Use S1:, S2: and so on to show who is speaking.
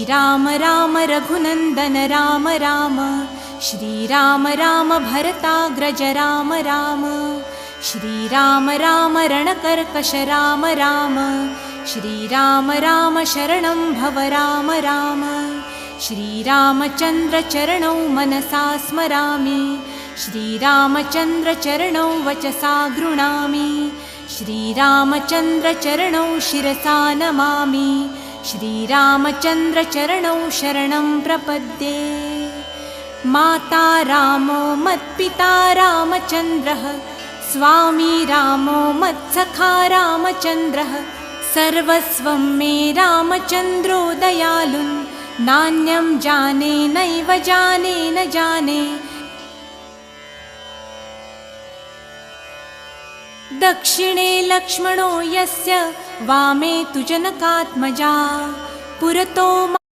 S1: श्रीराम राम रघुनन्दन राम राम, श्रीराम राम भरताग्रज राम राम, श्रीराम राम रणकर्कश राम राम, श्रीराम राम शरणं भव राम राम, श्रीरामचन्द्र चरणौ मनसा स्मरामि, श्रीरामचन्द्र चरणौ वचसा गृह्णामि, श्रीरामचन्द्र चरणौ शिरसा नमामि, श्रीरामचन्द्र चरणौ शरणं प्रपद्ये। माता रामो मत्पिता रामचन्द्रः, स्वामी रामो मत्सखा रामचन्द्रः, सर्वस्वं मे रामचन्द्रो दयालुः, नान्यं जाने नैव जाने न जाने। दक्षिणे लक्ष्मणो यस्य, वामे तु जनकात्मजा, पुरतो